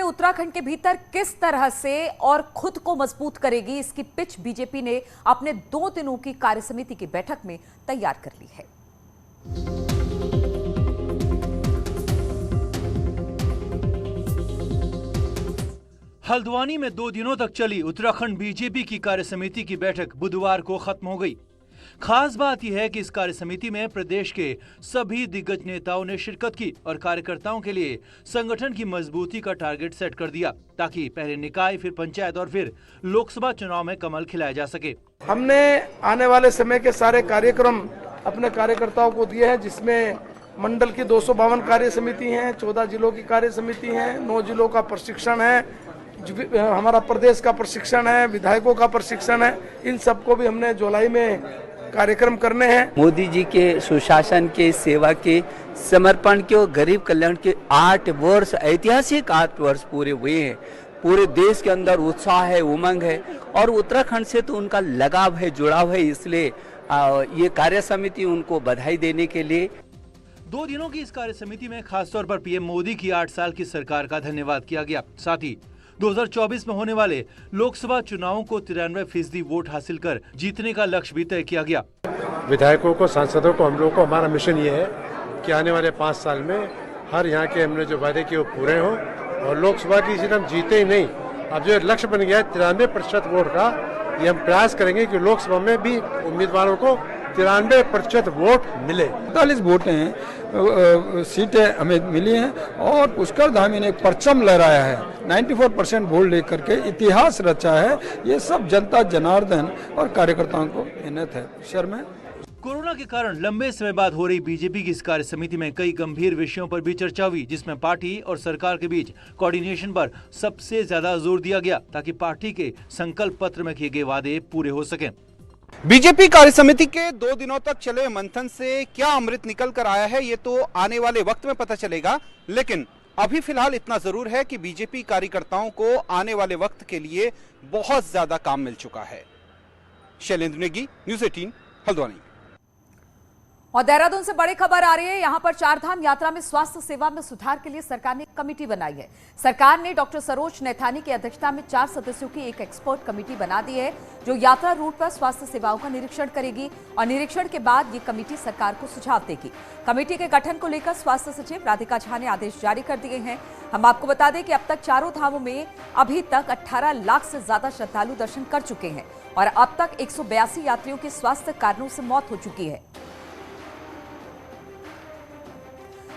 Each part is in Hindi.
उत्तराखंड के भीतर किस तरह से और खुद को मजबूत करेगी, इसकी पिच बीजेपी ने अपने 2 दिनों की कार्यसमिति की बैठक में तैयार कर ली है। हल्द्वानी में 2 दिनों तक चली उत्तराखंड बीजेपी की कार्यसमिति की बैठक बुधवार को खत्म हो गई। खास बात यह है कि इस कार्यसमिति में प्रदेश के सभी दिग्गज नेताओं ने शिरकत की और कार्यकर्ताओं के लिए संगठन की मजबूती का टारगेट सेट कर दिया, ताकि पहले निकाय, फिर पंचायत और फिर लोकसभा चुनाव में कमल खिलाया जा सके। हमने आने वाले समय के सारे कार्यक्रम अपने कार्यकर्ताओं को दिए हैं, जिसमें मंडल की 252 कार्य समिति हैं, 14 जिलों की कार्य समिति हैं, 9 जिलों का प्रशिक्षण है, हमारा प्रदेश का प्रशिक्षण है, विधायकों का प्रशिक्षण है। इन सबको भी हमने जुलाई में कार्यक्रम करने हैं। मोदी जी के सुशासन के, सेवा के, समर्पण के और गरीब कल्याण के 8 वर्ष, ऐतिहासिक 8 वर्ष पूरे हुए हैं। पूरे देश के अंदर उत्साह है, उमंग है और उत्तराखंड से तो उनका लगाव है, जुड़ाव है, इसलिए ये कार्य समिति उनको बधाई देने के लिए। 2 दिनों की इस कार्य समिति में खासतौर पर पीएम मोदी की 8 साल की सरकार का धन्यवाद किया गया। साथ ही 2024 में होने वाले लोकसभा चुनावों को 93% वोट हासिल कर जीतने का लक्ष्य भी तय किया गया। विधायकों को, सांसदों को, हम लोग को हमारा मिशन ये है कि आने वाले 5 साल में हर यहाँ के हमने जो वादे किए वो पूरे हों और लोकसभा की सीट हम जीते ही नहीं। अब जो लक्ष्य बन गया है 93% वोट का, ये हम प्रयास करेंगे कि लोकसभा में भी उम्मीदवारों को 93% वोट मिले। 45 वोट हैं, सीटें हमें मिली हैं और पुष्कर धामी ने एक परचम लहराया है। 94% वोट लेकर के इतिहास रचा है। ये सब जनता जनार्दन और कार्यकर्ताओं को मेहनत है। शर्मा कोरोना के कारण लंबे समय बाद हो रही बीजेपी की इस कार्य समिति में कई गंभीर विषयों पर भी चर्चा हुई, जिसमें पार्टी और सरकार के बीच कोऑर्डिनेशन पर सबसे ज्यादा जोर दिया गया, ताकि पार्टी के संकल्प पत्र में किए गए वादे पूरे हो सकें। बीजेपी कार्यसमिति के 2 दिनों तक चले मंथन से क्या अमृत निकल कर आया है, ये तो आने वाले वक्त में पता चलेगा। लेकिन अभी फिलहाल इतना जरूर है कि बीजेपी कार्यकर्ताओं को आने वाले वक्त के लिए बहुत ज्यादा काम मिल चुका है। शैलेंद्र नेगी, न्यूज़ 18, हल्द्वानी। और देहरादून से बड़ी खबर आ रही है। यहां पर 4 धाम यात्रा में स्वास्थ्य सेवा में सुधार के लिए सरकार ने कमेटी बनाई है। सरकार ने डॉक्टर सरोज नैथानी की अध्यक्षता में 4 सदस्यों की एक एक्सपर्ट कमेटी बना दी है, जो यात्रा रूट पर स्वास्थ्य सेवाओं का निरीक्षण करेगी और निरीक्षण के बाद ये कमेटी सरकार को सुझाव देगी। कमेटी के गठन को लेकर स्वास्थ्य सचिव राधिका झा ने आदेश जारी कर दिए हैं। हम आपको बता दें कि अब तक 4 धामों में अभी तक 18 लाख से ज्यादा श्रद्धालु दर्शन कर चुके हैं और अब तक 182 यात्रियों की स्वास्थ्य कारणों से मौत हो चुकी है।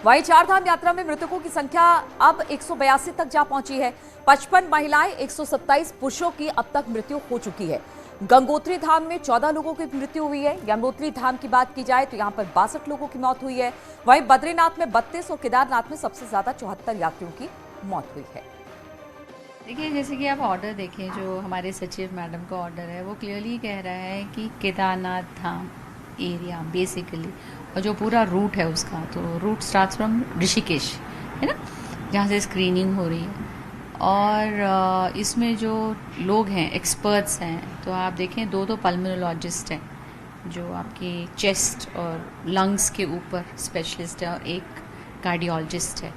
वहीं 4 धाम यात्रा में मृतकों की संख्या अब 182 तक जा पहुंची है। 55 महिलाएं, 127 पुरुषों की अब तक मृत्यु हो चुकी है। गंगोत्री धाम में 14 लोगों की मृत्यु हुई है। यमुनोत्री धाम की बात की जाए तो यहां पर 62 लोगों की मौत हुई है। वहीं बद्रीनाथ में 32 और केदारनाथ में सबसे ज्यादा 74 यात्रियों की मौत हुई है। देखिए, जैसे कि आप ऑर्डर देखें, जो हमारे सचिव मैडम का ऑर्डर है, वो क्लियरली कह रहा है कि केदारनाथ धाम एरिया बेसिकली, और जो पूरा रूट है उसका, तो रूट स्टार्ट्स फ्रॉम ऋषिकेश, है ना, जहाँ से स्क्रीनिंग हो रही है। और इसमें जो लोग हैं, एक्सपर्ट्स हैं, तो आप देखें 2 पल्मोनोलॉजिस्ट हैं जो आपके चेस्ट और लंग्स के ऊपर स्पेशलिस्ट है और एक कार्डियोलॉजिस्ट है।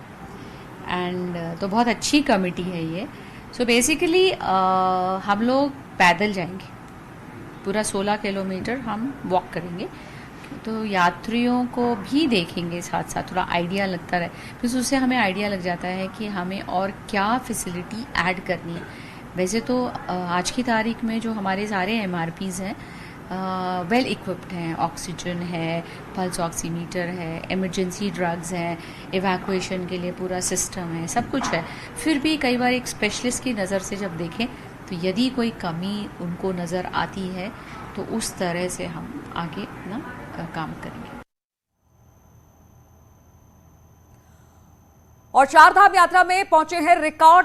एंड तो बहुत अच्छी कमेटी है ये। सो बेसिकली हम लोग पैदल जाएंगे, पूरा 16 किलोमीटर हम वॉक करेंगे, तो यात्रियों को भी देखेंगे साथ साथ, थोड़ा आइडिया लगता रहे, फिर उससे हमें आइडिया लग जाता है कि हमें और क्या फैसिलिटी ऐड करनी है। वैसे तो आज की तारीख में जो हमारे सारे MRPs हैं वेल इक्विप्ड हैं, ऑक्सीजन है, पल्स ऑक्सीमीटर है, इमरजेंसी ड्रग्स हैं, इवैक्यूएशन के लिए पूरा सिस्टम है, सब कुछ है। फिर भी कई बार एक स्पेशलिस्ट की नज़र से जब देखें तो यदि कोई कमी उनको नज़र आती है तो उस तरह से हम आगे ना काम करेंगे। और 4 धाम यात्रा में पहुंचे हैं रिकॉर्ड